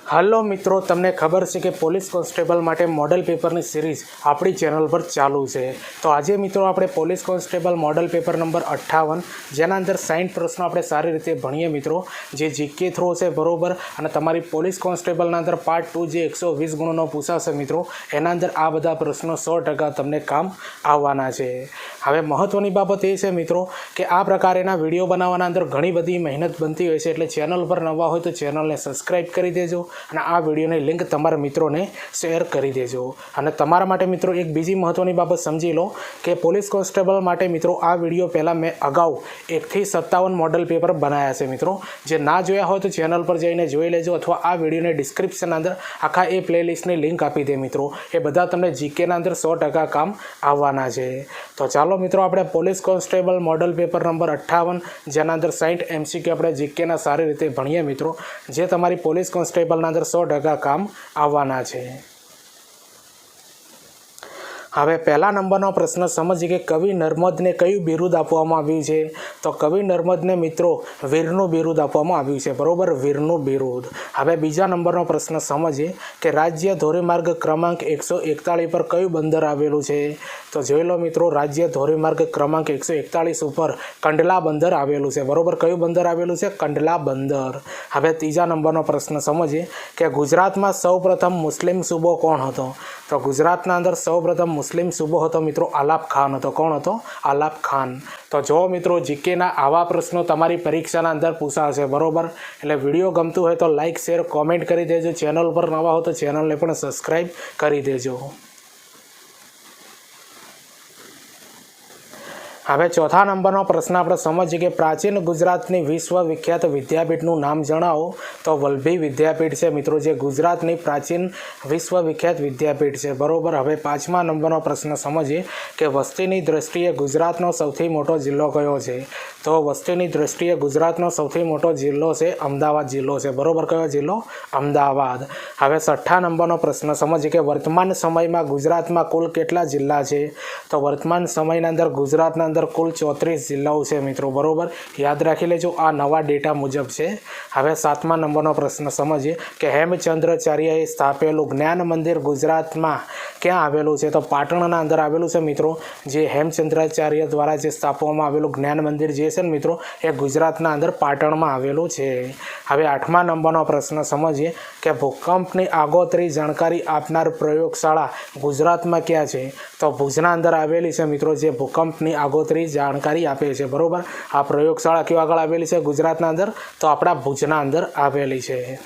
હાલો મિત્રો, તમને ખબર છે કે પોલીસ કોન્સ્ટેબલ માટે મોડલ પેપરની સિરીઝ આપણી ચેનલ પર ચાલુ છે. તો આજે મિત્રો આપણે police constable model paper number 58 જેના અંદર 60 પ્રશ્નો આપણે સારી રીતે ભણીએ મિત્રો, જે જીકે થ્રો છે બરોબર. અને તમારી પોલીસ કોન્સ્ટેબલના અંદર પાર્ટ 2 જે 120 ગુણનો પૂછાશે મિત્રો, એના અંદર આ બધા પ્રશ્નો 100% તમને કામ આવવાના છે. હવે મહત્ત્વની બાબત એ છે મિત્રો કે આ પ્રકારેના વિડીયો બનાવવાના અંદર ઘણી બધી મહેનત બનતી હોય છે, એટલે ચેનલ પર નવા હોય તો ચેનલને સબસ્ક્રાઈબ કરી દેજો અને આ વિડીયોની લિંક તમારા મિત્રોને શેર કરી દેજો. અને તમારા માટે મિત્રો એક બીજી મહત્ત્વની બાબત સમજી લો કે પોલીસ કોન્સ્ટેબલ માટે મિત્રો આ વિડીયો પહેલાં મેં અગાઉ 1 થી 57 મોડલ પેપર બનાવ્યા છે મિત્રો. જે ના જોયા હોય તો ચેનલ પર જઈને જોઈ લેજો, અથવા આ વિડીયોને ડિસ્ક્રિપ્શન અંદર આખા એ પ્લેલિસ્ટની લિંક આપી દે મિત્રો. એ બધા તમને જીકેના અંદર 100% કામ આવવાના છે. તો ચાલો મિત્રો, આપણે police constable model paper number 58 જેના અંદર 60 MCQ આપણે જીકેના સારી રીતે ભણીએ મિત્રો, જે તમારી પોલીસ કોન્સ્ટેબલના અંદર 100% કામ આવવાના છે. હવે પહેલા નંબરનો પ્રશ્ન સમજીએ કે કવિ નર્મદને કયું બિરુદ આપવામાં આવ્યું છે. તો કવિ નર્મદને મિત્રો વીરનું બિરુદ આપવામાં આવ્યું છે બરોબર, વીરનું બિરુદ. હવે બીજા નંબરનો પ્રશ્ન સમજીએ કે રાજ્ય ધોરીમાર્ગ ક્રમાંક 141 પર કયું બંદર આવેલું છે. તો જોઈ લો મિત્રો, રાજ્ય ધોરીમાર્ગ ક્રમાંક 141 ઉપર કંડલા બંદર આવેલું છે બરોબર. કયું બંદર આવેલું છે? કંડલા બંદર. હવે ત્રીજા નંબરનો પ્રશ્ન સમજીએ કે ગુજરાતમાં સૌપ્રથમ મુસ્લિમ સૂબો કોણ હતો. તો ગુજરાતના અંદર સૌપ્રથમ મુસ્લિમ સૂબો હતો મિત્રો આલાપ ખાન હતો. કોણ હતો? આલાપ ખાન. તો જો મિત્રો, જીકેના આવા પ્રશ્નો તમારી પરીક્ષાના અંદર પૂછાશે બરોબર. એટલે વિડીયો ગમતું હોય તો લાઇક શેર કોમેન્ટ કરી દેજો. ચેનલ પર નવા હો તો ચેનલને પણ સબસ્ક્રાઈબ કરી દેજો. હવે ચોથા નંબરનો પ્રશ્ન આપણે સમજીએ કે પ્રાચીન ગુજરાતની વિશ્વવિખ્યાત વિદ્યાપીઠનું નામ જણાવો. તો વલ્લભી વિદ્યાપીઠ છે મિત્રો, જે ગુજરાતની પ્રાચીન વિશ્વવિખ્યાત વિદ્યાપીઠ છે બરોબર. હવે પાંચમા નંબરનો પ્રશ્ન સમજીએ કે વસ્તીની દ્રષ્ટિએ ગુજરાતનો સૌથી મોટો જિલ્લો કયો છે. તો વસ્તીની દ્રષ્ટિએ ગુજરાતનો સૌથી મોટો જિલ્લો છે અમદાવાદ જિલ્લો છે બરોબર. કયો જિલ્લો? અમદાવાદ. હવે છઠ્ઠા નંબરનો પ્રશ્ન સમજીએ કે વર્તમાન સમયમાં ગુજરાતમાં કુલ કેટલા જિલ્લા છે. તો વર્તમાન સમયના અંદર ગુજરાતના અંદર કુલ 34 જિલ્લાઓ છે મિત્રો બરોબર. યાદ રાખી લેજો, આ નવા ડેટા મુજબ છે. હવે સાતમા નંબરનો પ્રશ્ન સમજીએ કે હેમચંદ્રાચાર્યએ સ્થાપેલું જ્ઞાન મંદિર ગુજરાતમાં ક્યાં આવેલું છે. તો પાટણના અંદર આવેલું છે મિત્રો. જે હેમચંદ્રાચાર્ય દ્વારા જે સ્થાપવામાં આવેલું જ્ઞાન મંદિર જે છે ને મિત્રો, એ ગુજરાતના અંદર પાટણમાં આવેલું છે. હવે આઠમા નંબરનો પ્રશ્ન સમજીએ કે ભૂકંપની આગોતરી જાણકારી આપનાર પ્રયોગશાળા ગુજરાતમાં ક્યાં છે. તો ભુજના અંદર આવેલી છે મિત્રો, જે ભૂકંપની આગોતરી જાણકારી આપે છે બરોબર. આ પ્રયોગશાળા કયો આગળ આવેલી છે ગુજરાતના અંદર? તો આપણા ભુજના અંદર આવેલી છે.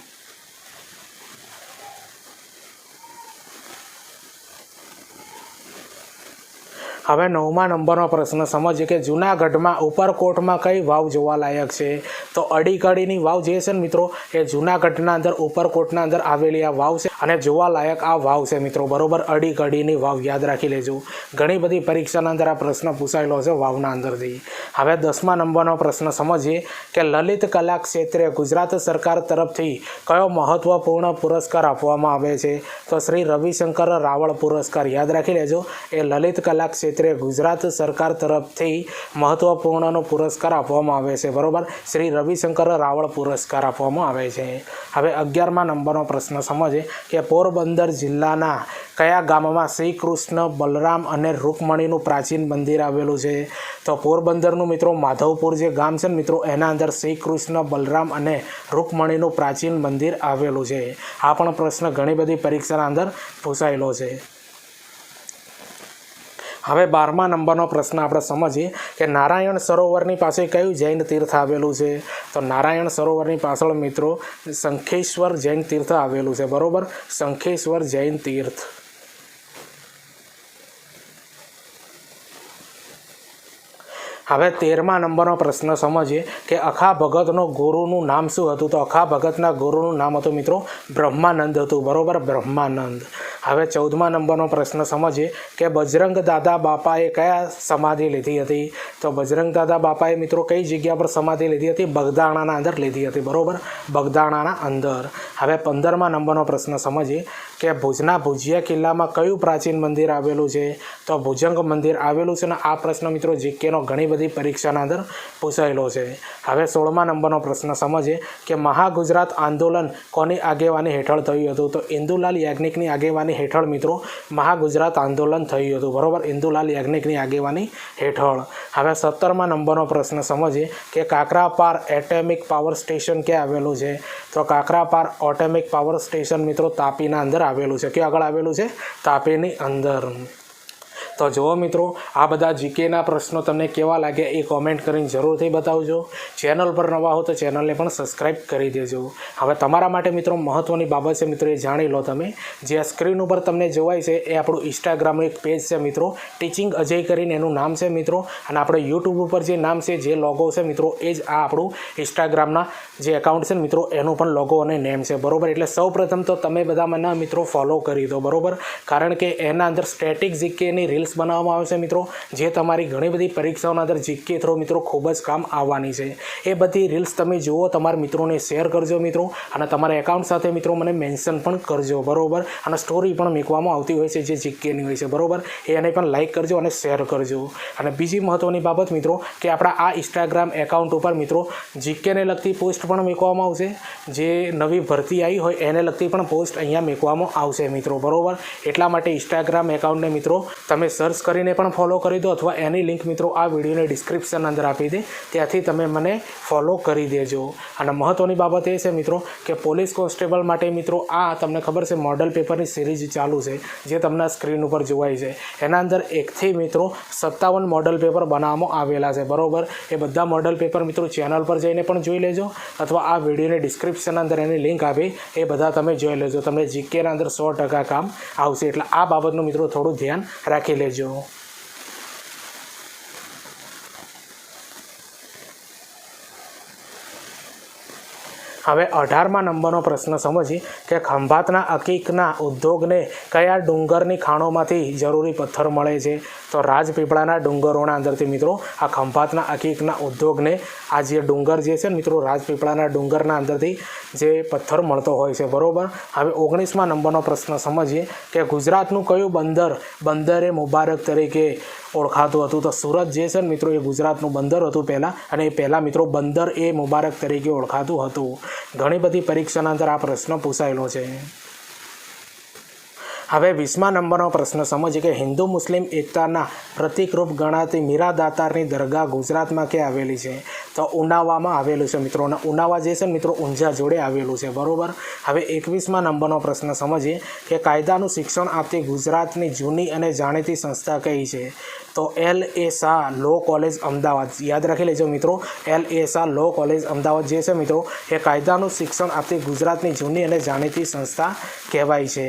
હવે નવમા નંબરનો પ્રશ્ન સમજીએ કે જૂનાગઢમાં ઉપરકોટમાં કઈ વાવ જોવાલાયક છે. તો અડીકડીની વાવ જે છે ને મિત્રો, એ જૂનાગઢના અંદર ઉપરકોટના અંદર આવેલી આ વાવ છે અને જોવાલાયક આ વાવ છે મિત્રો બરોબર. અડીકડીની વાવ યાદ રાખી લેજો. ઘણી બધી પરીક્ષાના અંદર આ પ્રશ્ન પૂછાયેલો છે વાવના અંદરથી. હવે 10મા નંબરનો પ્રશ્ન સમજીએ કે લલિત કલા ક્ષેત્રે ગુજરાત સરકાર તરફથી કયો મહત્વપૂર્ણ પુરસ્કાર આપવામાં આવે છે. તો શ્રી રવિશંકર રાવળ પુરસ્કાર. યાદ રાખી લેજો, એ લલિત કલા ક્ષેત્રે ગુજરાત સરકાર તરફથી મહત્વપૂર્ણનો પુરસ્કાર આપવામાં આવે છે બરોબર. શ્રી રવિશંકર રાવળ પુરસ્કાર આપવામાં આવે છે. હવે 11મા નંબરનો પ્રશ્ન સમજીએ કે પોરબંદર જિલ્લાના કયા ગામમાં શ્રી કૃષ્ણ બલરામ અને રૂકમણીનું પ્રાચીન મંદિર આવેલું છે. તો પોરબંદરનું મિત્રો માધવપુર જે ગામ છે ને મિત્રો, એના અંદર શ્રી કૃષ્ણ બલરામ અને રૂકમણીનું પ્રાચીન મંદિર આવેલું છે. આ પણ પ્રશ્ન ઘણી બધી પરીક્ષાના અંદર પૂછાયેલો છે. હવે 12મા નંબરનો પ્રશ્ન આપણે સમજીએ કે નારાયણ સરોવરની પાસે કયું જૈન તીર્થ આવેલું છે. તો નારાયણ સરોવરની પાછળ મિત્રો શંખેશ્વર જૈન તીર્થ આવેલું છે બરોબર. શંખેશ્વર જૈન તીર્થ. હવે 13મા નંબરનો પ્રશ્ન સમજીએ કે અખા ભગતનો ગુરુનું નામ શું હતું. તો અખા ભગતના ગુરુનું નામ હતું મિત્રો બ્રહ્માનંદ હતું બરોબર, બ્રહ્માનંદ. હવે 14મા નંબરનો પ્રશ્ન સમજીએ કે બજરંગ દાદા બાપાએ કયા સમાધિ લીધી હતી. તો બજરંગ દાદા બાપાએ મિત્રો કઈ જગ્યા પર સમાધિ લીધી હતી? બગદાણાના અંદર લીધી હતી બરોબર, બગદાણાના અંદર. હવે 15મા નંબરનો પ્રશ્ન સમજીએ કે ભુજના ભુજિયા કિલ્લામાં કયું પ્રાચીન મંદિર આવેલું છે. તો ભુજંગ મંદિર આવેલું છે. ને આ પ્રશ્ન મિત્રો જીકેનો ઘણી બધી બધી પરીક્ષાના અંદર પૂછાયેલો છે। હવે 16મા નંબરનો પ્રશ્ન સમજીએ કે મહાગુજરાત આંદોલન કોની આગેવાની હેઠળ થયું હતું? તો ઇન્દુલાલ યાજ્ઞિકની આગેવાની હેઠળ મિત્રો મહાગુજરાત આંદોલન થયું હતું, બરાબર, ઇન્દુલાલ યાજ્ઞિકની આગેવાની હેઠળ। હવે 17મા નંબરનો પ્રશ્ન સમજીએ કે કાકરાપાર એટોમિક પાવર સ્ટેશન ક્યાં આવેલું છે? તો કાકરાપાર એટોમિક પાવર સ્ટેશન મિત્રો તાપીના અંદર આવેલું છે। ક્યાં આગળ આવેલું છે? તાપીની અંદર। તો જુઓ મિત્રો, આ બધા જીકેના પ્રશ્નો તમને કેવા લાગ્યા એ કોમેન્ટ કરીને જરૂરથી બતાવજો। ચેનલ પર નવા હો તો ચેનલને પણ સબસ્ક્રાઈબ કરી દેજો। હવે તમારા માટે મિત્રો મહત્ત્વની બાબત છે મિત્રો, એ જાણી લો તમે। જે આ સ્ક્રીન ઉપર તમને જોવાય છે એ આપણું ઇન્સ્ટાગ્રામનું એક પેજ છે મિત્રો, ટીચિંગ અજય કરીને એનું નામ છે મિત્રો। અને આપણે યુટ્યુબ ઉપર જે નામ છે, જે લોગો છે મિત્રો, એ જ આ આપણું ઇન્સ્ટાગ્રામના જે એકાઉન્ટ છે મિત્રો એનું પણ લોગો અને નેમ છે, બરાબર। એટલે સૌપ્રથમ તો તમે બધા મને મિત્રો ફોલો કરી દો, બરાબર, કારણ કે એના અંદર સ્ટેટિક જીકેની રીલ્સ બનાવવામાં આવે છે મિત્રો, જે તમારી ઘણી બધી પરીક્ષાઓના અંદર જીકે થ્રો મિત્રો ખૂબ જ કામ આવવાની છે। એ બધી રીલ્સ તમે જુઓ, તમારા મિત્રોને શેર કરજો મિત્રો, અને તમારા એકાઉન્ટ સાથે મિત્રો મને મેન્શન પણ કરજો, બરાબર। અને સ્ટોરી પણ મૂકવામાં આવતી હોય છે જે જીકેની હોય છે, બરાબર, એને પણ લાઇક કરજો અને શેર કરજો। અને બીજી મહત્ત્વની બાબત મિત્રો કે આપણા આ ઇન્સ્ટાગ્રામ એકાઉન્ટ ઉપર મિત્રો જીકેને લગતી પોસ્ટ પણ મૂકવામાં આવશે, જે નવી ભરતી આવી હોય એને લગતી પણ પોસ્ટ અહીંયા મૂકવામાં આવશે મિત્રો, બરાબર। એટલા માટે ઇન્સ્ટાગ્રામ એકાઉન્ટને મિત્રો તમે સર્ચ કરીને પણ ફોલો કરી દો, અથવા એની લિંક મિત્રો આ વિડીયોની ડિસ્ક્રિપ્શન અંદર આપી દે, ત્યાંથી તમે મને ફોલો કરી દેજો। અને મહત્ત્વની બાબત એ છે મિત્રો કે પોલીસ કોન્સ્ટેબલ માટે મિત્રો આ તમને ખબર છે મોડલ પેપરની સિરીઝ ચાલુ છે, જે તમને સ્ક્રીન ઉપર જોવાય છે। એના અંદર 1થી મિત્રો 57 મોડલ પેપર બનાવવામાં આવેલા છે, બરાબર। એ બધા મોડલ પેપર મિત્રો ચેનલ પર જઈને પણ જોઈ લેજો, અથવા આ વિડીયોની ડિસ્ક્રિપ્શન અંદર એની લિંક આપી એ બધા તમે જોઈ લેજો। તમને જીકેના અંદર 100% કામ આવશે, એટલે આ બાબતનું મિત્રો થોડું ધ્યાન રાખી લેજો। હવે 18મા નંબરનો પ્રશ્ન સમજીએ કે ખંભાતના અકીકના ઉદ્યોગને કયા ડુંગરની ખાણોમાંથી જરૂરી પથ્થર મળે છે? તો રાજપીપળાના ડુંગરોના અંદરથી મિત્રો આ ખંભાતના અકીકના ઉદ્યોગને આ જે ડુંગર જે છે મિત્રો રાજપીપળાના ડુંગરના અંદરથી જે પથ્થર મળતો હોય છે, બરાબર। હવે 19મા નંબરનો પ્રશ્ન સમજીએ કે ગુજરાતનું કયું બંદરે મુબારક તરીકે ઓળખાતું હતું? તો સુરત જે છે ને મિત્રો એ ગુજરાતનું બંદર હતું પહેલાં, અને એ પહેલાં મિત્રો બંદર એ મુબારક તરીકે ઓળખાતું હતું। ઘણી બધી પરીક્ષાના અંદર આ પ્રશ્ન પૂછાયેલો છે। હવે 20મા નંબરનો પ્રશ્ન સમજીએ કે હિન્દુ મુસ્લિમ એકતાના પ્રતિકરૂપ ગણાતી મીરા દાતારની દરગાહ ગુજરાતમાં ક્યાં આવેલી છે? તો ઉનાવામાં આવેલું છે મિત્રો, અને ઉનાવા જે છે ને મિત્રો ઊંઝા જોડે આવેલું છે, બરાબર। હવે 21મા નંબરનો પ્રશ્ન સમજીએ કે કાયદાનું શિક્ષણ આપતી ગુજરાતની જૂની અને જાણીતી સંસ્થા કઈ છે? તો LA Shah law college Ahmedabad, યાદ રાખી લેજો મિત્રો, LA Shah law college Ahmedabad જે છે મિત્રો એ કાયદાનું શિક્ષણ આપતી ગુજરાતની જૂની અને જાણીતી સંસ્થા કહેવાય છે।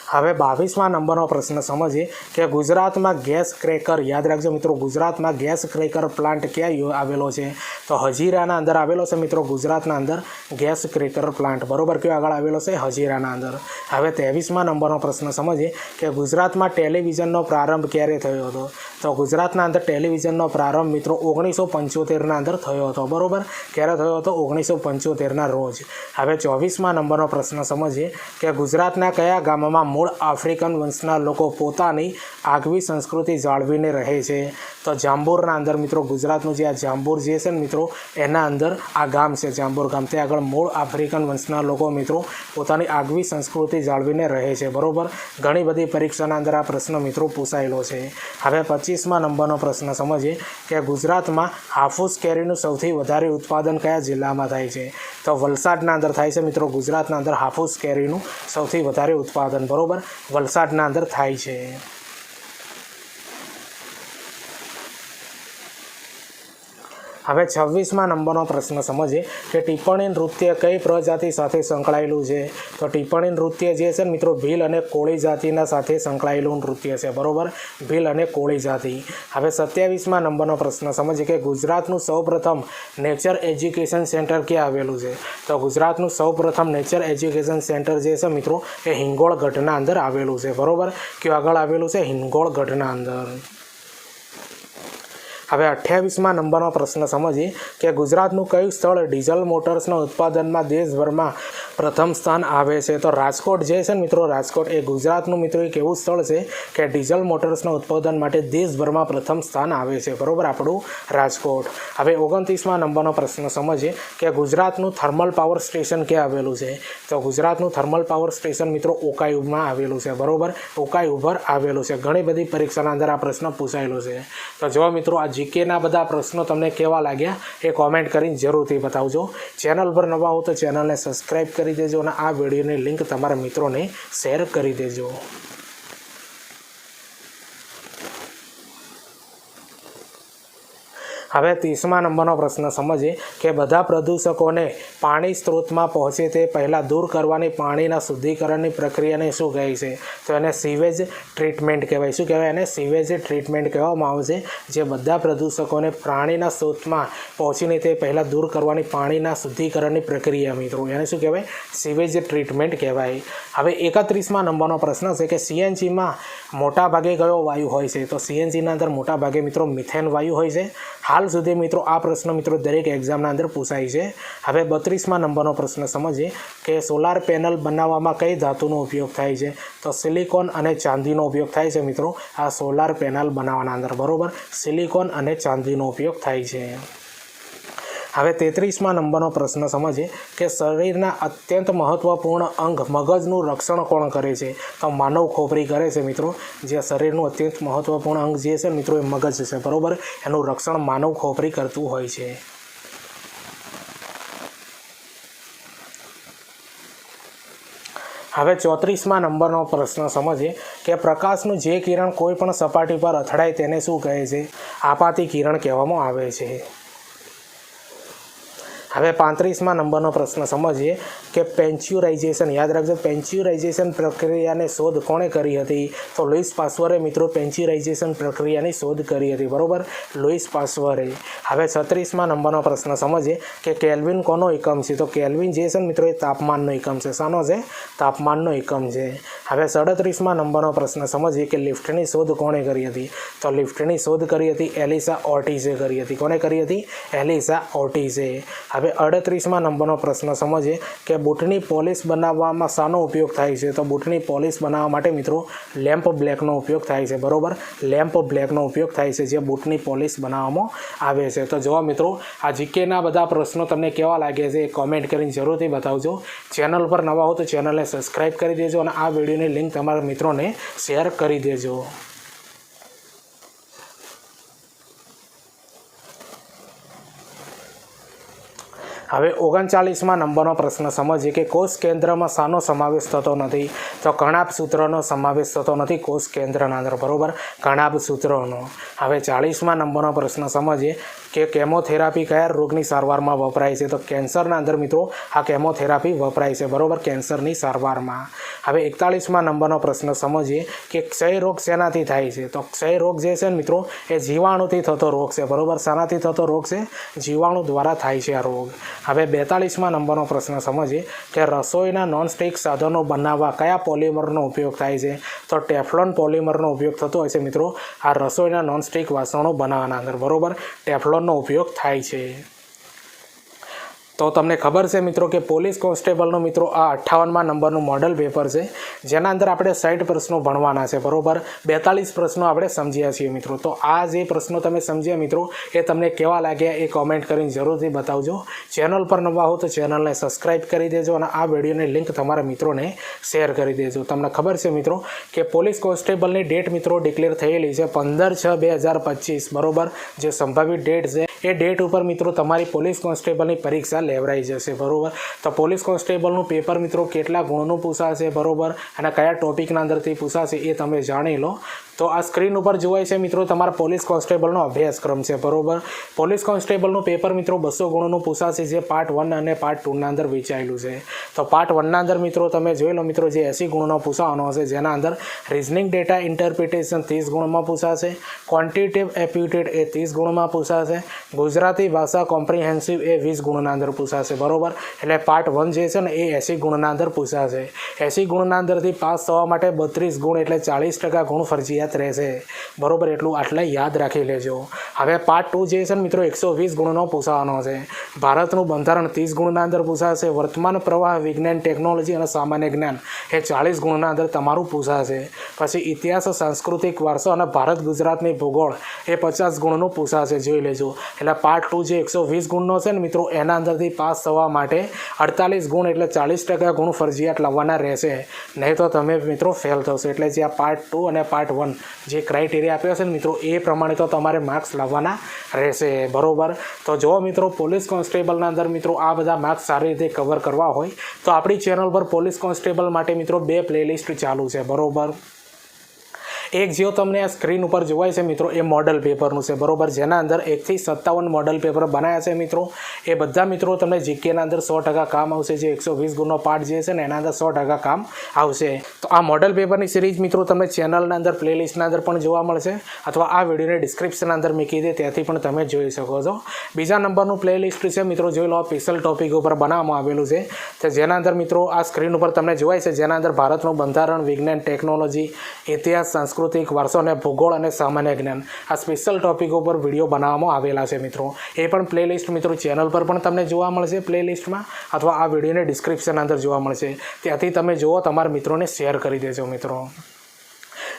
હવે 22મા નંબરનો પ્રશ્ન સમજીએ કે ગુજરાતમાં ગેસ ક્રેકર, યાદ રાખજો મિત્રો, ગુજરાતમાં ગેસ ક્રેકર પ્લાન્ટ ક્યાં આવેલો છે? તો હજીરાના અંદર આવેલો છે મિત્રો, ગુજરાતના અંદર ગેસ ક્રેકર પ્લાન્ટ, બરાબર, કયો આગળ આવેલો છે? હજીરાના અંદર। હવે 23મા નંબરનો પ્રશ્ન સમજીએ કે ગુજરાતમાં ટેલિવિઝનનો પ્રારંભ ક્યારે થયો હતો? તો ગુજરાતના અંદર ટેલિવિઝનનો પ્રારંભ મિત્રો 1975ના અંદર થયો હતો, બરાબર। ક્યારે થયો હતો? 1975ના રોજ। હવે 24મા નંબરનો પ્રશ્ન સમજીએ કે ગુજરાતના કયા ગામમાં મૂળ આફ્રિકન વંશના લોકો પોતાની આગવી સંસ્કૃતિ જાળવીને રહે છે? તો જાંબુરના અંદર મિત્રો, ગુજરાતનું જે આ જાંબુર જે છે ને મિત્રો એના અંદર આ ગામ છે જાંબુર ગામ, તે આગળ મૂળ આફ્રિકન વંશના લોકો મિત્રો પોતાની આગવી સંસ્કૃતિ જાળવીને રહે છે, બરાબર। ઘણી બધી પરીક્ષાના અંદર આ પ્રશ્ન મિત્રો પૂછાયેલો છે। હવે 25મા નંબરનો પ્રશ્ન સમજીએ કે ગુજરાતમાં હાફૂસ કેરીનું સૌથી વધારે ઉત્પાદન કયા જિલ્લામાં થાય છે? તો વલસાડના અંદર થાય છે મિત્રો, ગુજરાતના અંદર હાફૂસ કેરીનું સૌથી વધારે ઉત્પાદન, બરાબર, વલસાડના અંદર થાય છે। હવે 26મા નંબરનો પ્રશ્ન સમજીએ કે ટિપ્પણી નૃત્ય કઈ પ્રજાતિ સાથે સંકળાયેલું છે? તો ટિપ્પણી નૃત્ય જે છે મિત્રો ભીલ અને કોળી જાતિના સાથે સંકળાયેલું નૃત્ય છે, બરાબર, ભીલ અને કોળી જાતિ। હવે 27મા નંબરનો પ્રશ્ન સમજીએ કે ગુજરાતનું સૌપ્રથમ નેચર એજ્યુકેશન સેન્ટર ક્યાં આવેલું છે? તો ગુજરાતનું સૌપ્રથમ નેચર એજ્યુકેશન સેન્ટર જે છે મિત્રો એ હિંગોળગઢના અંદર આવેલું છે, બરાબર, કયું આગળ આવેલું છે? હિંગોળગઢના અંદર। હવે 28મા નંબરનો પ્રશ્ન સમજીએ કે ગુજરાતનું કયું સ્થળ ડીઝલ મોટર્સના ઉત્પાદનમાં દેશભરમાં પ્રથમ સ્થાન આવે છે? તો રાજકોટ જે છે ને મિત્રો, રાજકોટ એ ગુજરાતનું મિત્રો એક એવું સ્થળ છે કે ડીઝલ મોટર્સના ઉત્પાદન માટે દેશભરમાં પ્રથમ સ્થાન આવે છે, બરાબર, આપણું રાજકોટ. હવે 29મા નંબરનો પ્રશ્ન સમજીએ કે ગુજરાતનું થર્મલ પાવર સ્ટેશન ક્યાં આવેલું છે? તો ગુજરાતનું થર્મલ પાવર સ્ટેશન મિત્રો ઓકાયુમાં આવેલું છે, બરાબર, ઓકાયુ પર આવેલું છે. ઘણી બધી પરીક્ષાના અંદર આ પ્રશ્ન પૂછાયેલો છે. તો જો મિત્રો આ જીકેના બધા પ્રશ્નો તમને કેવા લાગ્યા એ કોમેન્ટ કરીને જરૂરથી બતાવજો. ચેનલ પર નવા હો તો ચેનલને સબસ્ક્રાઈબ કરી દેજો અને આ વિડીયોની લિંક તમારા મિત્રોને શેર કરી દેજો. હવે 30મા નંબરનો પ્રશ્ન સમજીએ કે બધા પ્રદૂષકોને પાણી સ્ત્રોતમાં પહોંચે તે પહેલાં દૂર કરવાની પાણીના શુદ્ધિકરણની પ્રક્રિયાને શું કહે છે? તો એને સીવેજ ટ્રીટમેન્ટ કહેવાય. શું કહેવાય? એને સીવેજ ટ્રીટમેન્ટ કહેવામાં આવે છે. જે બધા પ્રદૂષકોને પાણીના સ્ત્રોતમાં પહોંચીને તે પહેલાં દૂર કરવાની પાણીના શુદ્ધિકરણની પ્રક્રિયા મિત્રો, એને શું કહેવાય? સીવેજ ટ્રીટમેન્ટ કહેવાય. હવે 31મા નંબરનો પ્રશ્ન છે કે સીએનજીમાં મોટાભાગે કયો વાયુ હોય છે? તો સીએનજીના અંદર મોટાભાગે મિત્રો મિથેન વાયુ હોય છે. હાલ સુધી મિત્રો આ પ્રશ્ન મિત્રો દરેક એક્ઝામના અંદર પૂછાય છે. હવે 32મા નંબરનો પ્રશ્ન સમજીએ કે સોલાર પેનલ બનાવવામાં કઈ ધાતુનો ઉપયોગ થાય છે? તો સિલિકોન અને ચાંદીનો ઉપયોગ થાય છે મિત્રો આ સોલાર પેનલ બનાવવાના અંદર, બરાબર, સિલિકોન અને ચાંદીનો ઉપયોગ થાય છે. હવે 33મા નંબરનો પ્રશ્ન સમજીએ કે શરીરના અત્યંત મહત્ત્વપૂર્ણ અંગ મગજનું રક્ષણ કોણ કરે છે? તો માનવ ખોપરી કરે છે મિત્રો. જે શરીરનું અત્યંત મહત્ત્વપૂર્ણ અંગ જે છે મિત્રો એ મગજ છે, બરાબર, એનું રક્ષણ માનવ ખોપરી કરતું હોય છે. હવે 34મા નંબરનો પ્રશ્ન સમજીએ કે પ્રકાશનું જે કિરણ કોઈ પણ સપાટી પર અથડાય તેને શું કહે છે? આપાતી કિરણ કહેવામાં આવે છે. હવે 35મા નંબરનો પ્રશ્ન સમજીએ કે પેન્ચ્યુરાઇઝેશન, યાદ રાખજો, પેન્ચ્યુરાઇઝેશન પ્રક્રિયાની શોધ કોણે કરી હતી? તો લુઈસ પાસ્વરે મિત્રો પેન્ચ્યુરાઇઝેશન પ્રક્રિયાની શોધ કરી હતી, બરાબર, લુઈસ પાસ્વરે. હવે 36મા નંબરનો પ્રશ્ન સમજીએ કે કેલ્વિન કોનો એકમ છે? તો કેલ્વિન જે છે ને મિત્રો એ તાપમાનનો એકમ છે. શાનો છે? તાપમાનનો એકમ છે. હવે 37મા નંબરનો પ્રશ્ન સમજીએ કે લિફ્ટની શોધ કોણે કરી હતી? તો લિફ્ટની શોધ કરી હતી એલિસા ઓર્ટિઝે કરી હતી. કોને કરી હતી? એલિસા ઓર્ટિઝે. હવે 38મા નંબરનો પ્રશ્ન સમજીએ કે બૂટની પોલિશ બનાવવામાં શાનો ઉપયોગ થાય છે? તો બૂટની પોલિશ બનાવવા માટે મિત્રો લેમ્પ બ્લેકનો ઉપયોગ થાય છે, બરાબર, લેમ્પ બ્લેકનો ઉપયોગ થાય છે જે બૂટની પોલિશ બનાવવામાં આવે છે. તો જો મિત્રો આ જીકેના બધા પ્રશ્નો તમને કેવા લાગે છે એ કોમેન્ટ કરીને જરૂરથી બતાવજો. ચેનલ પર નવા હો તો ચેનલને સબસ્ક્રાઈબ કરી દેજો અને આ વિડીયોની લિંક તમારા મિત્રોને શેર કરી દેજો. હવે 39મા નંબરનો પ્રશ્ન સમજીએ કે કોષ કેન્દ્રમાં શાનો સમાવેશ થતો નથી? તો કણાભ સૂત્રનો સમાવેશ થતો નથી કોષ કેન્દ્રના અંદર, બરાબર, કણાભ સૂત્રનો. હવે 40મા નંબરનો પ્રશ્ન સમજીએ કે કેમોથેરાપી કયા રોગની સારવારમાં વપરાય છે? તો કેન્સરના અંદર મિત્રો આ કેમોથેરાપી વપરાય છે, બરાબર, કેન્સરની સારવારમાં. હવે 41મા નંબરનો પ્રશ્ન સમજીએ કે ક્ષય રોગ શેનાથી થાય છે? તો ક્ષય રોગ જે છે ને મિત્રો એ જીવાણુથી થતો રોગ છે, બરાબર, શાનાથી થતો રોગ છે? જીવાણુ દ્વારા થાય છે આ રોગ. હવે 42મા નંબરનો પ્રશ્ન સમજીએ કે રસોઈના નોનસ્ટિક સાધનો બનાવવા કયા પોલિમરનો ઉપયોગ થાય છે? તો ટેફલોન પોલિમરનો ઉપયોગ થતો હોય છે મિત્રો આ રસોઈના નોનસ્ટિક વાસણો બનાવવાના અંદર, બરાબર, ટેફલોનનો ઉપયોગ થાય છે. તો તમને ખબર છે મિત્રો કે પોલીસ કોન્સ્ટેબલનો મિત્રો આ 58મા નંબરનું મોડલ પેપર છે જેના અંદર આપણે 60 પ્રશ્નો ભણવાના છે, બરાબર, 42 પ્રશ્નો આપણે સમજ્યા છીએ મિત્રો. તો આ જે પ્રશ્નો તમે સમજ્યા મિત્રો એ તમને કેવા લાગ્યા એ કોમેન્ટ કરીને જરૂરથી બતાવજો. ચેનલ પર નવા હો તો ચેનલને સબસ્ક્રાઈબ કરી દેજો અને આ વિડીયોની લિંક તમારા મિત્રોને શેર કરી દેજો. તમને ખબર છે મિત્રો કે પોલીસ કોન્સ્ટેબલની ડેટ મિત્રો ડિક્લેર થયેલી છે 15/6/2025, બરાબર, જે સંભવિત ડેટ છે એ ડેટ ઉપર મિત્રો તમારી પોલીસ કોન્સ્ટેબલની પરીક્ષા લેવરાઈ જશે, બરાબર. તો પોલીસ કોન્સ્ટેબલનું પેપર મિત્રો કેટલા ગુણનું પૂછાશે, બરાબર, અને કયા ટોપિકના અંદરથી પૂછાશે એ તમે જાણી લો. તો આ સ્ક્રીન ઉપર જોવાય છે મિત્રો તમારા પોલીસ કોન્સ્ટેબલનો અભ્યાસક્રમ છે, બરાબર. પોલીસ કોન્સ્ટેબલનું પેપર મિત્રો 200 ગુણનું પૂછાશે જે પાર્ટ 1 અને પાર્ટ 2ના અંદર વેચાયેલું છે. તો પાર્ટ 1ના અંદર મિત્રો તમે જોઈ લો મિત્રો જે 80 ગુણનો પૂછવાનો હશે જેના અંદર રિઝનિંગ ડેટા ઇન્ટરપ્રિટેશન 30 ગુણમાં પૂછાશે, ક્વોન્ટિટેટિવ એપ્ટિટ્યૂડ એ 30 ગુણમાં પૂછાશે, ગુજરાતી ભાષા કોમ્પ્રિહેન્સિવ એ 20 ગુણના અંદર પૂછાશે, બરાબર. એટલે પાર્ટ 1 જે છે ને એ 80 ગુણના અંદર પૂછાશે. 80 ગુણના અંદરથી પાસ થવા માટે 32 ગુણ એટલે 40% ગુણ ફરજિયાત ફરજિયાત રહેશે, બરાબર. એટલું આટલે યાદ રાખી લેજો. હવે પાર્ટ 2 જે છે ને મિત્રો 120 ગુણનો પૂછવાનો છે. ભારતનું બંધારણ 30 ગુણના અંદર પૂછાશે. વર્તમાન પ્રવાહ, વિજ્ઞાન, ટેકનોલોજી અને સામાન્ય જ્ઞાન એ 40 ગુણના અંદર તમારું પૂછાશે. પછી ઇતિહાસ, સાંસ્કૃતિક વારસો અને ભારત ગુજરાતની ભૂગોળ એ 50 ગુણનું પૂછાશે, જોઈ લેજો. એટલે પાર્ટ 2 જે 120 ગુણનો છે ને મિત્રો એના અંદરથી પાસ થવા માટે 48 ગુણ એટલે 40% ગુણ ફરજિયાત લાવવાના રહેશે, નહીં તો તમે મિત્રો ફેલ થશો. એટલે જે આ પાર્ટ 2 અને પાર્ટ 1 જે ક્રાઇટેરિયા આપ્યા છે ને મિત્રો એ પ્રમાણે તો તમારે માર્ક્સ લાવવાના રહેશે, બરાબર. તો જો મિત્રો પોલીસ કોન્સ્ટેબલના અંદર મિત્રો આ બધા માર્ક્સ સારી રીતે કવર કરવા હોય તો આપણી ચેનલ પર પોલીસ કોન્સ્ટેબલ માટે મિત્રો 2 પ્લેલિસ્ટ ચાલુ છે, બરાબર. એક જો તમને આ સ્ક્રીન ઉપર જોવાય છે મિત્રો એ મોડલ પેપરનું છે, બરાબર, જેના અંદર 1 થી 57 મોડલ પેપર બનાવ્યા છે મિત્રો. એ બધા મિત્રો તમને જીકેના અંદર 100% કામ આવશે. જે 120 ગુણનો પાર્ટ જે છે ને એના અંદર 100% કામ આવશે. તો આ મોડલ પેપરની સિરીઝ મિત્રો તમને ચેનલના અંદર પ્લેલિસ્ટના અંદર પણ જોવા મળશે, અથવા આ વિડીયોને ડિસ્ક્રિપ્શનના અંદર મૂકી દે ત્યાંથી પણ તમે જોઈ શકો છો. બીજા નંબરનું પ્લેલિસ્ટ છે મિત્રો, જોઈ લો, સ્પેશિયલ ટોપિક ઉપર બનાવવામાં આવેલું છે. તો જેના અંદર મિત્રો આ સ્ક્રીન ઉપર તમને જોવાય છે, જેના અંદર ભારતનું બંધારણ, વિજ્ઞાન, ટેકનોલોજી, ઇતિહાસ, સાંસ્કૃતિક વારસો અને ભૂગોળ અને સામાન્ય જ્ઞાન આ સ્પેશિયલ ટોપિક ઉપર વિડીયો બનાવવામાં આવેલા છે મિત્રો. એ પણ પ્લેલિસ્ટ મિત્રો ચેનલ પર પણ તમને જોવા મળશે પ્લેલિસ્ટમાં, અથવા આ વિડીયોને ડિસ્ક્રિપ્શન અંદર જોવા મળશે. ત્યાંથી તમે જુઓ, તમારા મિત્રોને શેર કરી દેજો મિત્રો.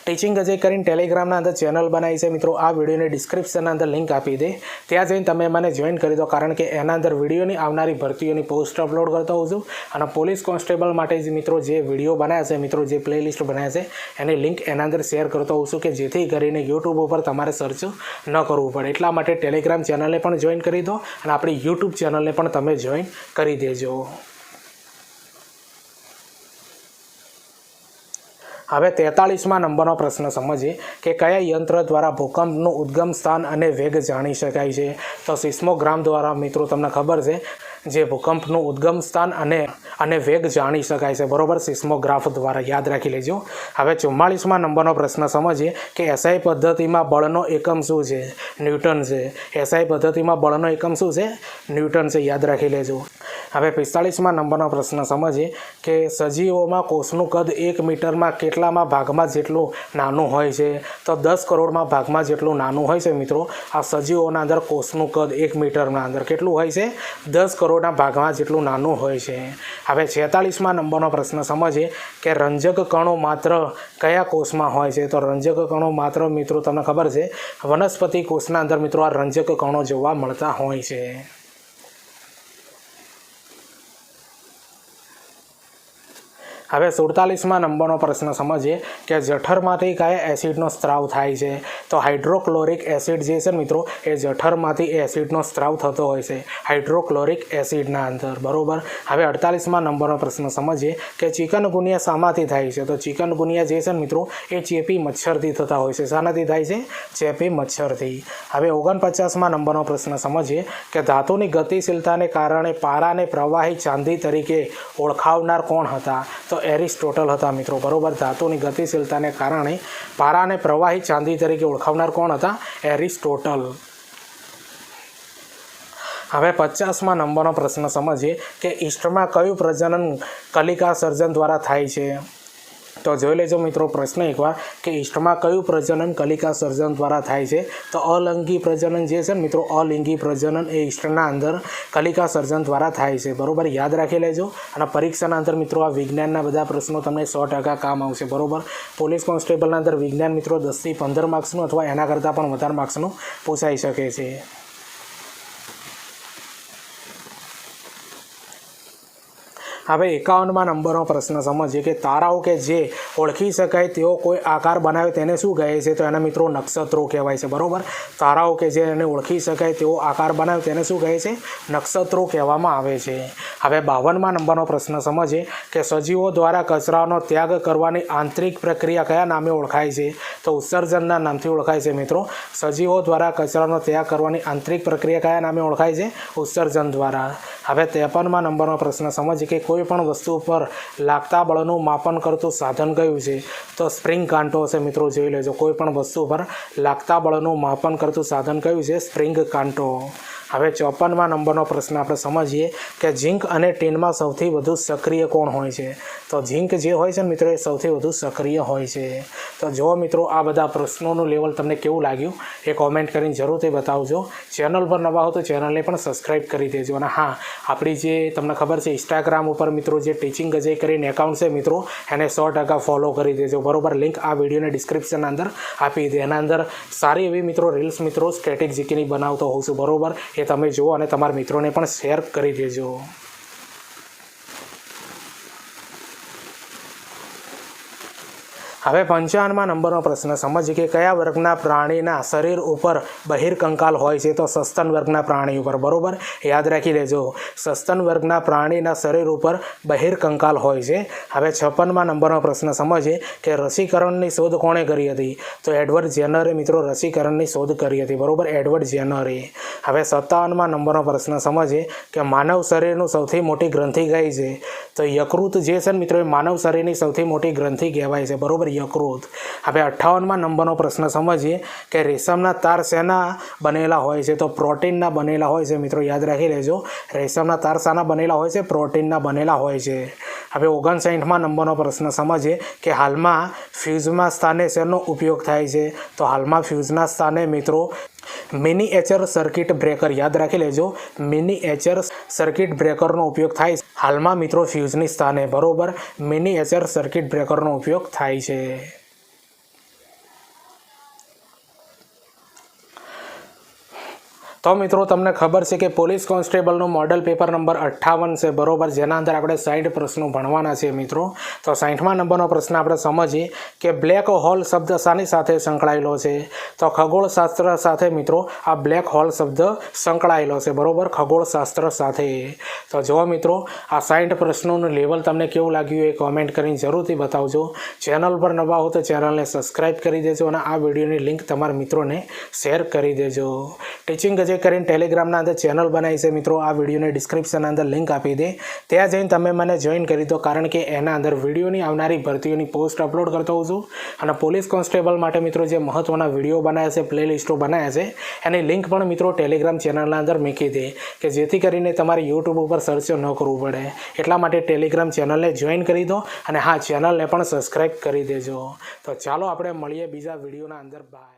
ટીચિંગ અજય કરીને ટેલિગ્રામના અંદર ચેનલ બનાવી છે મિત્રો. આ વિડીયોને ડિસ્ક્રિપ્શનના અંદર લિંક આપી દે, ત્યાં જઈને તમે મને જોઈન કરી દો, કારણ કે એના અંદર વિડીયોની આવનારી ભરતીઓની પોસ્ટ અપલોડ કરતો હોઉં છું. અને પોલીસ કોન્સ્ટેબલ માટે જ મિત્રો જે વિડીયો બનાવ્યા છે મિત્રો, જે પ્લેલિસ્ટ બનાવ્યા છે એની લિંક એના અંદર શેર કરતો હોઉં છું, કે જેથી કરીને યુટ્યુબ ઉપર તમારે સર્ચ ન કરવું પડે. એટલા માટે ટેલિગ્રામ ચેનલને પણ જોઈન કરી દો અને આપણી યુટ્યુબ ચેનલને પણ તમે જોઈન કરી દેજો. હવે 43મા નંબરનો પ્રશ્ન સમજીએ કે કયા યંત્ર દ્વારા ભૂકંપનું ઉદ્ગમ સ્થાન અને વેગ જાણી શકાય છે. તો સિસ્મોગ્રામ દ્વારા મિત્રો તમને ખબર છે જે ભૂકંપનું ઉદ્ગમ સ્થાન અને વેગ જાણી શકાય છે, બરાબર, સિસ્મોગ્રાફ દ્વારા, યાદ રાખી લેજો. હવે 44મા નંબરનો પ્રશ્ન સમજીએ કે એસઆઈ પદ્ધતિમાં બળનો એકમ શું છે. ન્યૂટન છે. એસઆઈ પદ્ધતિમાં બળનો એકમ શું છે? ન્યૂટન છે, યાદ રાખી લેજો. હવે 45મા નંબરનો પ્રશ્ન સમજીએ કે સજીવોમાં કોષનું કદ 1 મીટરમાં કેટલામાં ભાગમાં જેટલું નાનું હોય છે. તો 10 કરોડમાં ભાગમાં જેટલું નાનું હોય છે મિત્રો. આ સજીવોના અંદર કોષનું કદ 1 મીટરના અંદર કેટલું હોય છે? 10 કરોડના ભાગમાં જેટલું નાનું હોય છે. હવે 46મા નંબરનો પ્રશ્ન સમજીએ કે રંજક કણો માત્ર કયા કોષમાં હોય છે. તો રંજક કણો માત્ર મિત્રો તમને ખબર છે વનસ્પતિ કોષના અંદર મિત્રો આ રંજક કણો જોવા મળતા હોય છે. હવે 47મા નંબરનો પ્રશ્ન સમજીએ કે જઠરમાંથી કયા એસિડનો સ્ત્રાવ થાય છે. તો હાઇડ્રોક્લોરિક એસિડ જે છે મિત્રો એ જઠરમાંથી એસિડનો સ્ત્રાવ થતો હોય છે, હાઇડ્રોક્લોરિક એસિડના અંદર, બરાબર. હવે 48મા નંબરનો પ્રશ્ન સમજીએ કે ચિકનગુનિયા શામાંથી થાય છે. તો ચિકનગુનિયા જે છે મિત્રો એ ચેપી મચ્છરથી થતા હોય છે. શાનાથી થાય છે? ચેપી મચ્છરથી. હવે 49મા નંબરનો પ્રશ્ન સમજીએ કે ધાતુની ગતિશીલતાને કારણે પારાને પ્રવાહી ચાંદી તરીકે ઓળખાવનાર કોણ હતા. તો એરિસ્ટોટલ હતા મિત્રો, બરાબર. ધાતુની ગતિશીલતાને કારણે પારાને પ્રવાહી ચાંદી તરીકે ઓળખાવનાર કોણ હતા? એરિસ્ટોટલ. હવે 50મા નંબરનો પ્રશ્ન સમજીએ કે ઈસ્ટમાં કયું પ્રજનન કલિકા સર્જન દ્વારા થાય છે. તો જોઈ લેજો મિત્રો પ્રશ્ન એકવાર કે ઈસ્ટમાં કયું પ્રજનન કલિકા સર્જન દ્વારા થાય છે. તો અલિંગી પ્રજનન જે છે ને મિત્રો, અલિંગી પ્રજનન એ ઈસ્ટના અંદર કલિકા સર્જન દ્વારા થાય છે, બરાબર, યાદ રાખી લેજો. અને પરીક્ષાના અંદર મિત્રો આ વિજ્ઞાનના બધા પ્રશ્નો તમને 100% કામ આવશે, બરાબર. પોલીસ કોન્સ્ટેબલના અંદર વિજ્ઞાન મિત્રો 10 થી 15 માર્ક્સનું અથવા એના કરતાં પણ વધારે માર્ક્સનું પૂછાઈ શકે છે. હવે 51મા નંબરનો પ્રશ્ન સમજીએ કે તારાઓ કે જે ઓળખી શકાય તેવો કોઈ આકાર બનાવે તેને શું કહે છે. તો એના મિત્રો નક્ષત્રો કહેવાય છે, બરાબર. તારાઓ કે જે એને ઓળખી શકાય તેવો આકાર બનાવે તેને શું કહે છે? નક્ષત્રો કહેવામાં આવે છે. હવે 52મા નંબરનો પ્રશ્ન સમજીએ કે સજીવો દ્વારા કચરાનો ત્યાગ કરવાની આંતરિક પ્રક્રિયા કયા નામે ઓળખાય છે. તો ઉત્સર્જનના નામથી ઓળખાય છે મિત્રો. સજીવો દ્વારા કચરાનો ત્યાગ કરવાની આંતરિક પ્રક્રિયા કયા નામે ઓળખાય છે? ઉત્સર્જન દ્વારા. હવે 53મા નંબરનો પ્રશ્ન સમજીએ કે કોઈ પણ વસ્તુ પર લાગતા બળનું માપન કરતું સાધન કયું છે. તો સ્પ્રિંગ કાંટો છે મિત્રો, જોઈ લેજો. કોઈ પણ વસ્તુ પર લાગતા બળનું માપન કરતું સાધન કયું છે? સ્પ્રિંગ કાંટો. હવે 54મા નંબરનો પ્રશ્ન આપણે સમજીએ કે ઝીંક અને ટીનમાં સૌથી વધુ સક્રિય કોણ હોય છે? તો ઝીંક જે હોય છે ને મિત્રો એ સૌથી વધુ સક્રિય હોય છે. તો જો મિત્રો આ બધા પ્રશ્નોનું લેવલ તમને કેવું લાગ્યું એ કોમેન્ટ કરીને જરૂરથી બતાવજો. ચેનલ પર નવા હો તો ચેનલને પણ સબસ્ક્રાઈબ કરી દેજો. અને હા, આપણી જે તમને ખબર છે ઇન્સ્ટાગ્રામ ઉપર મિત્રો જે ટીચિંગ અજય કરીને એકાઉન્ટ છે મિત્રો એને 100% ફોલો કરી દેજો. બરોબર, લિંક આ વિડીયોને ડિસ્ક્રિપ્શનના અંદર આપી દે. એના અંદર સારી એવી મિત્રો રીલ્સ મિત્રો સ્ટેટિક જીકેની બનાવતો હોઉં છું. બરોબર, એ તમે જુઓ અને તમારા મિત્રોને પણ શેર કરી દેજો. હવે 55મા નંબરનો પ્રશ્ન સમજીએ કે કયા વર્ગના પ્રાણીના શરીર ઉપર બહિર્કંકાલ હોય છે? તો સસ્તન વર્ગના પ્રાણી ઉપર. બરોબર, યાદ રાખી લેજો, સસ્તન વર્ગના પ્રાણીના શરીર ઉપર બહિર્કંકાલ હોય છે. હવે 56મા નંબરનો પ્રશ્ન સમજીએ કે રસીકરણની શોધ કોણે કરી હતી? તો એડવર્ડ જેનરે મિત્રો રસીકરણની શોધ કરી હતી. બરોબર, એડવર્ડ જેનરે. હવે 57મા નંબરનો પ્રશ્ન સમજીએ કે માનવ શરીરનું સૌથી મોટી ગ્રંથિ કઈ છે? તો યકૃત જે છે ને મિત્રો એ માનવ શરીરની સૌથી મોટી ગ્રંથિ કહેવાય છે. બરોબર, યકૃત. હવે 58મા નંબરનો પ્રશ્ન સમજીએ કે રેશમના તાર શેના બનેલા હોય છે? તો પ્રોટીનના બનેલા હોય છે. મિત્રો યાદ રાખી લેજો, રેશમના તાર શાના બનેલા હોય છે? પ્રોટીનના બનેલા હોય છે. હવે 59મા નંબરનો પ્રશ્ન સમજીએ કે હાલમાં ફ્યુઝના સ્થાને શેનો ઉપયોગ થાય છે? તો હાલમાં ફ્યુઝના સ્થાને મિત્રો મિનીએચર સર્કિટ બ્રેકર, યાદ રાખી લેજો, મિનીએચર સર્કિટ બ્રેકરનો ઉપયોગ થાય છે હાલમાં મિત્રો ફ્યુઝની સ્થાને. બરોબર, મિનીએચર સર્કિટ બ્રેકરનો ઉપયોગ થાય છે. તો મિત્રો તમને ખબર છે કે પોલીસ કોન્સ્ટેબલનું મોડલ પેપર નંબર 58 છે. બરોબર, જેના અંદર આપણે 60 પ્રશ્નો ભણવાના છે મિત્રો. તો 60મા નંબરનો પ્રશ્ન આપણે સમજીએ કે બ્લેક હોલ શબ્દ શાની સાથે સંકળાયેલો છે? તો ખગોળશાસ્ત્ર સાથે મિત્રો આ બ્લેક હોલ શબ્દ સંકળાયેલો છે. બરોબર, ખગોળશાસ્ત્ર સાથે. તો જો મિત્રો આ 60 પ્રશ્નોનું લેવલ તમને કેવું લાગ્યું એ કોમેન્ટ કરીને જરૂરથી બતાવજો. ચેનલ પર નવા હો તો ચેનલને સબસ્ક્રાઈબ કરી દેજો અને આ વિડીયોની લિંક તમારા મિત્રોને શેર કરી દેજો. ટીચિંગ અજય કરીને ટેલિગ્રામના અંદર ચેનલ બનાવી છે મિત્રો, આ વિડીયોને ડિસ્ક્રિપ્શનના અંદર લિંક આપી દે, ત્યાં જઈને તમે મને જોઈન કરી દો. કારણ કે એના અંદર વિડીયોની આવનારી ભરતીઓની પોસ્ટ અપલોડ કરતો હોઉં છું અને પોલીસ કોન્સ્ટેબલ માટે મિત્રો જે મહત્ત્વના વિડીયો બનાવ્યા છે, પ્લેલિસ્ટો બનાવ્યા છે, એની લિંક પણ મિત્રો ટેલિગ્રામ ચેનલના અંદર મૂકી દે કે જેથી કરીને તમારે યુટ્યુબ ઉપર સર્ચ ન કરવું પડે. એટલા માટે ટેલિગ્રામ ચેનલને જોઈન કરી દો અને હા, ચેનલને પણ સબસ્ક્રાઈબ કરી દેજો. તો ચાલો આપણે મળીએ બીજા વિડીયોના અંદર. બાય.